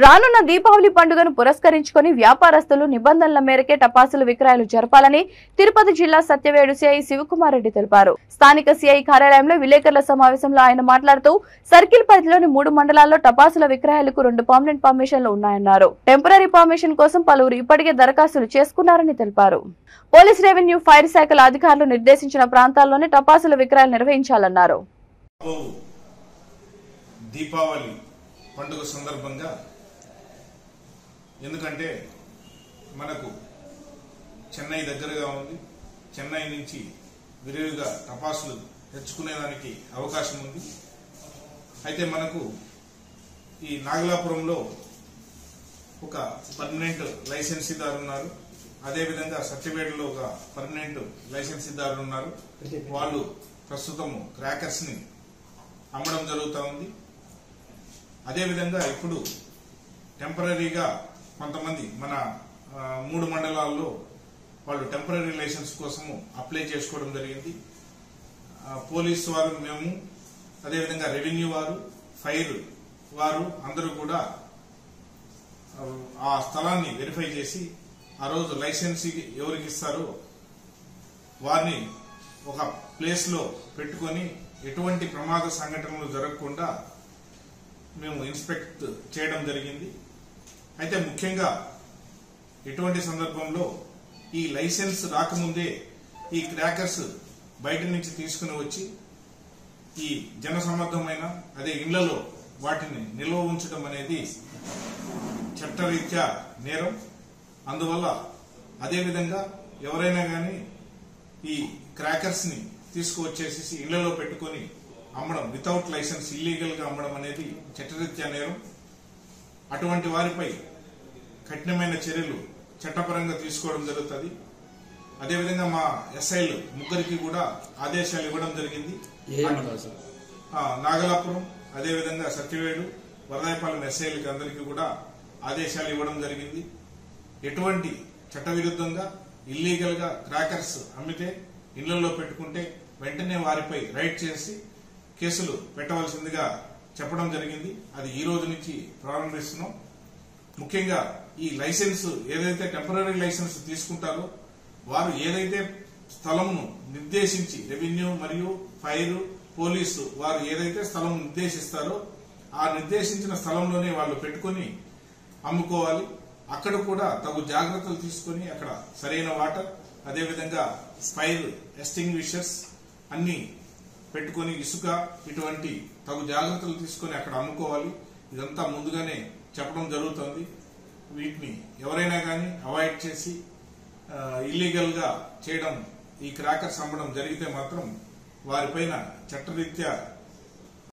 రానున్న దీపావళి పండుగను పురస్కరించుకొని వ్యాపారస్తులు నిబంధనల మేరకే టపాసులు విక్రయాలు జరపాలని తిరుపతి జిల్లా సత్యవేడు సిఐ శివకుమార్ రెడ్డి తెలిపారు. స్థానిక సిఐ కార్యాలయంలో విలేకరుల సమావేశంలో ఆయన మాట్లాడుతూ సర్కిల్ పరిధిలోని 3 మండలాల్లో టపాసుల విక్రయాలకు 2 పర్మనెంట్ పర్మిషన్లు ఉన్నాయన్నారు. టెంపరరీ పర్మిషన్ కోసం పలువురు ఇప్పటికే దరఖాస్తులు చేసుకున్నారని తెలిపారు. పోలీస్, రెవెన్యూ, ఫైర్ శాఖల అధికారులు నిర్దేశించిన ప్రాంతాల్లోనే టపాసుల విక్రయాలు నిర్వహించాలన్నారు. దీపావళి పండుగ సందర్భంగా ఎందుకంటే మనకు చెన్నై దగ్గరగా ఉంది, చెన్నై నుంచి విరివిగా టపాసులు తెచ్చుకునేదానికి అవకాశం ఉంది. అయితే మనకు ఈ నాగలాపురంలో ఒక పర్మనెంట్ లైసెన్సీదారు ఉన్నారు, అదేవిధంగా సత్యవేడులో ఒక పర్మనెంట్ లైసెన్సీదారు ఉన్నారు. వాళ్ళు ప్రస్తుతము క్రాకర్స్ ని అమ్మడం జరుగుతూ ఉంది. అదేవిధంగా ఇప్పుడు టెంపరరీగా కొంతమంది మన 3 మండలాల్లో వాళ్ళు టెంపరరీ లైసెన్స్ కోసము అప్లై చేసుకోవడం జరిగింది. పోలీసు వారు, మేము, అదేవిధంగా రెవెన్యూ వారు, ఫైర్ వారు అందరూ కూడా ఆ స్థలాన్ని వెరిఫై చేసి ఆ రోజు లైసెన్సీ ఎవరికి ఇస్తారో వారిని ఒక ప్లేస్ లో పెట్టుకొని ఎటువంటి ప్రమాద సంఘటనలు జరగకుండా మేము ఇన్స్పెక్ట్ చేయడం జరిగింది. అయితే ముఖ్యంగా ఎటువంటి సందర్భంలో ఈ లైసెన్స్ రాకముందే ఈ క్రాకర్స్ బయట నుంచి తీసుకుని వచ్చి ఈ జనసమ్మర్దమైన అదే ఇళ్లలో వాటిని నిల్వ ఉంచడం అనేది చట్టరీత్యా నేరం. అందువల్ల అదేవిధంగా ఎవరైనా కానీ ఈ క్రాకర్స్ ని తీసుకువచ్చేసి ఇళ్లలో పెట్టుకుని అమ్మడం, వితౌట్ లైసెన్స్ ఇల్లీగల్ గా అమ్మడం అనేది చట్టరీత్యా నేరం. అటువంటి వారిపై కఠినమైన చర్యలు చట్టపరంగా తీసుకోవడం జరుగుతుంది. అదేవిధంగా మా ఎస్ఐలు 3 కూడా ఆదేశాలు ఇవ్వడం జరిగింది. నాగలాపురం, అదేవిధంగా సత్యవేడు, వరదాయపాలెం ఎస్ఐలకి అందరికీ కూడా ఆదేశాలు ఇవ్వడం జరిగింది. ఎటువంటి చట్టవిరుద్ధంగా ఇల్లీగల్ గా క్రాకర్స్ అమ్మితే, ఇళ్లలో పెట్టుకుంటే వెంటనే వారిపై రైడ్ చేసి కేసులు పెట్టవలసిందిగా చెప్పడం జరిగింది. అది ఈ రోజు నుంచి ప్రారంభిస్తున్నాం. ముఖ్యంగా ఈ లైసెన్స్ ఏదైతే టెంపరరీ లైసెన్స్ తీసుకుంటారో వారు ఏదైతే స్థలంను నిర్దేశించి రెవెన్యూ మరియు ఫైర్, పోలీసు వారు ఏదైతే స్థలం నిర్దేశిస్తారో ఆ నిర్దేశించిన స్థలంలోనే వాళ్ళు పెట్టుకుని అమ్ముకోవాలి. అక్కడ కూడా తగు జాగ్రత్తలు తీసుకుని అక్కడ సరైన వాటర్, అదేవిధంగా ఫైర్ ఎస్టింగ్విషర్స్ అన్ని పెట్టుకుని ఇసుక ఇటువంటి తగు జాగ్రత్తలు తీసుకుని అక్కడ అమ్ముకోవాలి. ఇదంతా ముందుగానే చెప్పడం జరుగుతుంది. వీటిని ఎవరైనా కానీ అవాయిడ్ చేసి ఇల్లీగల్ గా చేయడం, ఈ క్రాకర్స్ అమ్మడం జరిగితే మాత్రం వారిపైన చట్టరీత్యా